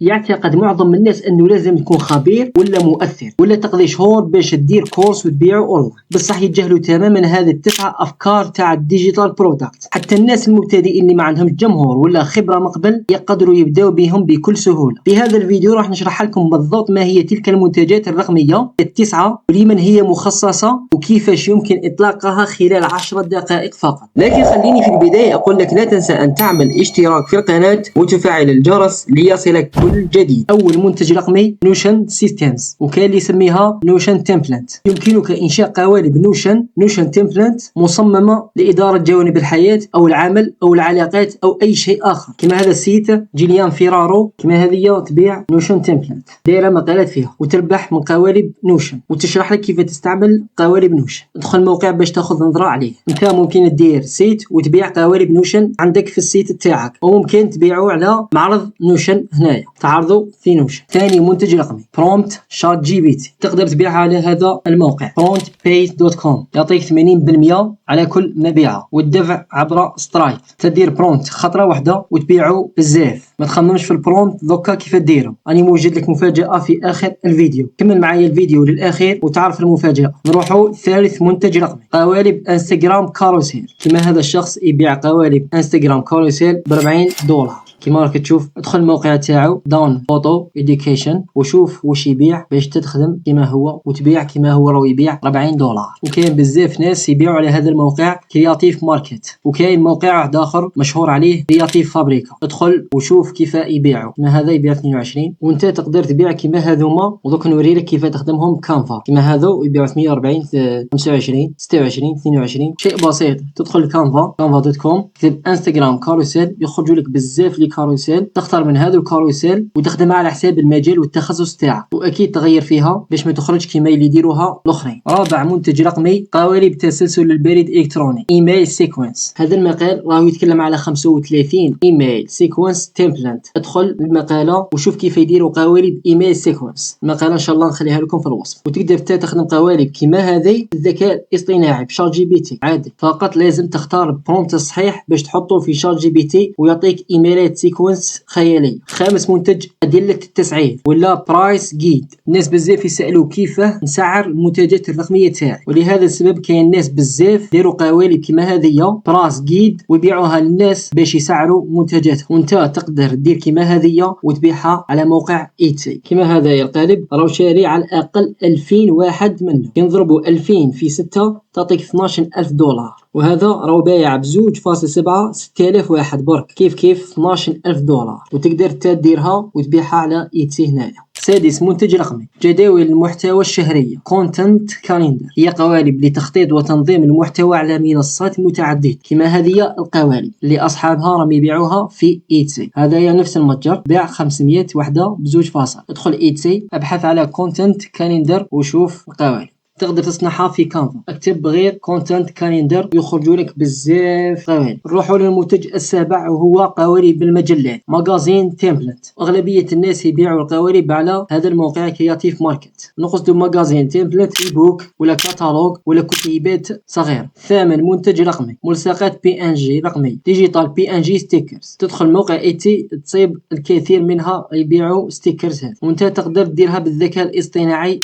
يعتقد معظم الناس انه لازم تكون خبير ولا مؤثر ولا تقضي شهور باش تدير كورس وتبيعه اونلاين. بصح يتجاهلوا تماما هذه التسعه افكار تاع الديجيتال برودكت. حتى الناس المبتدئين اللي ما عندهمش جمهور ولا خبره من قبل يقدروا يبداو بهم بكل سهوله. في هذا الفيديو راح نشرح لكم بالضبط ما هي تلك المنتجات الرقميه التسعه ولمن هي مخصصه وكيفاش يمكن اطلاقها خلال 10 دقائق فقط. لكن خليني في البدايه اقول لك لا تنسى ان تعمل اشتراك في القناه وتفعل الجرس ليصلك كل جديد. اول منتج رقمي نوشن سيستمز، وكاين اللي يسميها نوشن تمبلت. يمكنك انشاء قوالب نوشن تمبلت مصممه لاداره جوانب الحياه او العمل او العلاقات او اي شيء اخر. كما هذا السيت جيليان فيرارو، كما هذه تبيع نوشن تمبلت، دايره مقالات فيها وتربح من قوالب نوشن وتشرح لك كيف تستعمل قوالب نوشن. ادخل الموقع باش تاخذ نظره عليه. انت ممكن تدير سيت وتبيع قوالب نوشن عندك في السيت تاعك، وممكن تبيعه على معرض نوشن هنايا تعرضوا في نوشن. ثاني منتج رقمي برومبت شات جي بي تي، تقدر تبيعها على هذا الموقع promptpay.com، يعطيك 80% على كل مبيعه والدفع عبر سترايب. تدير برومبت خطره واحده وتبيعه بزاف، ما تخممش في البرومبت دوكا كيف ديره. راني موجد لك مفاجاه في اخر الفيديو، كمل معايا الفيديو للاخير وتعرف المفاجاه. نروحوا ثالث منتج رقمي قوالب انستغرام كاروسيل. كما هذا الشخص يبيع قوالب انستغرام كاروسيل ب $40. كما راك تشوف ادخل الموقع تاعو داون فوتو اديوكيشن وشوف واش يبيع باش تخدم كما هو وتبيع كما هو راه يبيع $40. وكاين بزاف ناس يبيعوا على هذا الموقع كرياتيف ماركت، وكاين موقع واحد اخر مشهور عليه كرياتيف فابريكا. ادخل وشوف كيف يبيعوا. كما هذا يبيع 22 وانت تقدر تبيع كما هذوما. ودوك نوري لك كيف تخدمهم كانفا. كما هذو يبيعوا 140 25 26 22 شيء بسيط. تدخل كانفا.com تكتب انستغرام كاروسيل يخرجوا لك بزاف لي كاروسيل، تختار من هذا الكاروسيل وتخدمها على حساب المجال والتخصص تاعك، واكيد تغير فيها باش ما تخرج كما اللي يديروها الاخرين. رابع منتج رقمي قوالب تسلسل البريد الالكتروني ايميل سيكونس. هذا المقال راهو يتكلم على 35 ايميل سيكونس تمبلت. ادخل المقاله وشوف كيف يديروا قوالب ايميل سيكونس. المقاله ان شاء الله نخليها لكم في الوصف. وتقدر تخدم قوالب كما هذه بالذكاء الاصطناعي بشات جي بي تي عادي. فقط لازم تختار البرومبت الصحيح باش تحطه في شات جي بي تي ويعطيك ايميلات سيكونس خيالي. خامس منتج أدلة التسعير ولا برايس جيد. الناس بزاف يسألوا كيف نسعر المنتجات الرقمية تاعي، ولهذا السبب كاين ناس بزاف ديروا قوالب كما هذه برايس جيد ويبيعوها للناس باش يسعروا منتجاتهم. وانت تقدر دير كما هذه وتبيعها على موقع ايتسي. كما هذا القالب راهو شاري على الاقل 2000 واحد منه. ينضربوا 2000 في 6 تعطيك $12,000. وهذا راهو بايع ب2.7 6000 واحد برك. كيف $12,000. وتقدر تديرها وتبيعها على ايتسي هنايا. سادس منتج رقمي جداول المحتوى الشهرية كونتنت كاليندر، هي قوالب لتخطيط وتنظيم المحتوى على منصات متعددة. كما هذه القوالب اللي اصحابها راهم يبيعوها في ايتسي. هذا هي نفس المتجر بيع 500 وحده بزوج فاصل. ادخل ايتسي ابحث على كونتنت كاليندر وشوف القوالب. تقدر تصنعها في كانفا. اكتب غير كونتنت كاليندر يخرجوا لك بزاف قوالب. نروحوا للمنتج السابع وهو قوالب بالمجلات ماغازين تمبلت. اغلبيه الناس يبيعوا القوالب على هذا الموقع كرياتيف ماركت. نقصد ماغازين تمبلت اي بوك ولا كاتالوج ولا كتيبات صغيره. ثامن منتج رقمي ملصقات بي ان جي رقمي ديجيتال بي ان جي ستيكرز. تدخل موقع ايتي تصيب الكثير منها يبيعوا ستيكرز هذه، وانت تقدر ديرها بالذكاء الاصطناعي اي.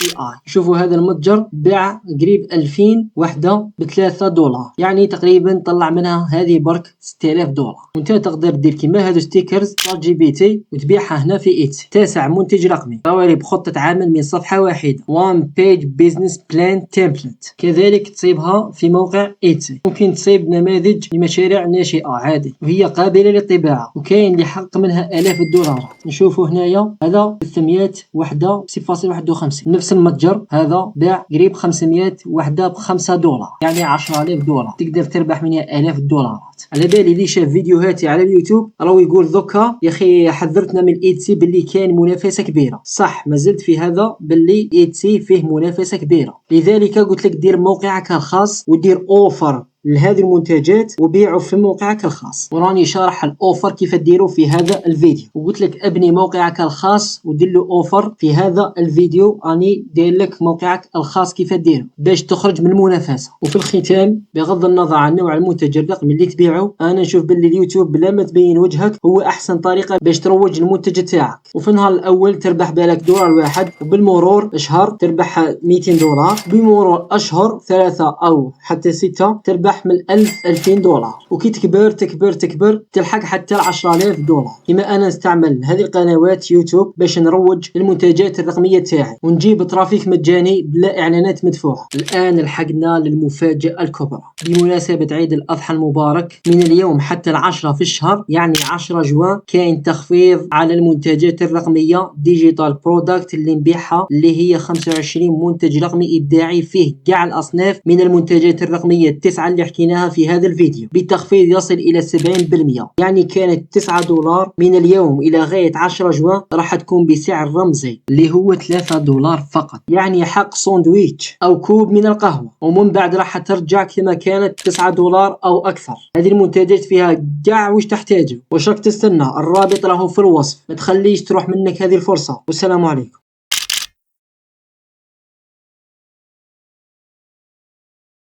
شوفوا هذا المتجر باع قريب 2000 وحده $3، يعني تقريبا طلع منها هذه برك $6000. وانت تقدر دير كيما هذو ستيكرز شات جي بي تي وتبيعها هنا في ايتسي. تاسع منتج رقمي قوالب خطة عمل من صفحة واحدة وان بيج بيزنس بلان تمبلت. كذلك تصيبها في موقع ايتسي. ممكن تصيب نماذج لمشاريع ناشئة عادي وهي قابلة للطباعة، وكاين اللي حقق منها $1000. نشوفوا هنايا هذا 300 وحده 0.51. نفس المتجر هذا باع قريب 500 وحده ب$5، يعني $10,000. تقدر تربح منها $1000. على بالي اللي شاف فيديوهاتي على اليوتيوب راهو يقول دوكا يا اخي حذرتنا من ايتسي باللي كاين منافسه كبيره. صح، ما زلت في هذا باللي ايتسي فيه منافسه كبيره، لذلك قلت لك دير موقعك الخاص ودير اوفر لهذه المنتجات وبيعه في موقعك الخاص. وراني شارح الاوفر كيف ديروا في هذا الفيديو، وقلت لك ابني موقعك الخاص ودير له اوفر في هذا الفيديو. راني داير لك موقعك الخاص كيف ديره باش تخرج من المنافسه. وفي الختام بغض النظر عن نوع المنتج الرقمي اللي تبيعه، انا نشوف باللي اليوتيوب بلا ما تبين وجهك هو احسن طريقه باش تروج المنتج تاعك. وفي النهار الاول تربح بالك دولار واحد، وبالمرور اشهر تربح 200 دولار، بمرور اشهر 3 او حتى 6 تربح من 1000 2000 دولار، وكي تكبر تكبر تكبر تلحق حتى 10000 دولار. كما انا نستعمل هذه القنوات يوتيوب باش نروج المنتجات الرقميه تاعي ونجيب ترافيك مجاني بلا اعلانات مدفوعه. الان لحقنا للمفاجاه الكبرى. بمناسبه عيد الاضحى المبارك من اليوم حتى 10 في الشهر، يعني 10 جوان، كاين تخفيض على المنتجات الرقميه ديجيتال برودكت اللي نبيعها، اللي هي 25 منتج رقمي ابداعي فيه كاع الاصناف من المنتجات الرقميه التسعه اللي حكيناها في هذا الفيديو، بتخفيض يصل الى 70%. يعني كانت 9 دولار من اليوم الى غايه 10 جوان راح تكون بسعر رمزي اللي هو 3 دولار فقط، يعني حق ساندويتش او كوب من القهوه، ومن بعد راح ترجع كما كانت 9 دولار او اكثر. هذه المنتجات فيها كاع واش تحتاجه. واش راك تستنى؟ الرابط راهو في الوصف، ما تخليش تروح منك هذه الفرصه. والسلام عليكم.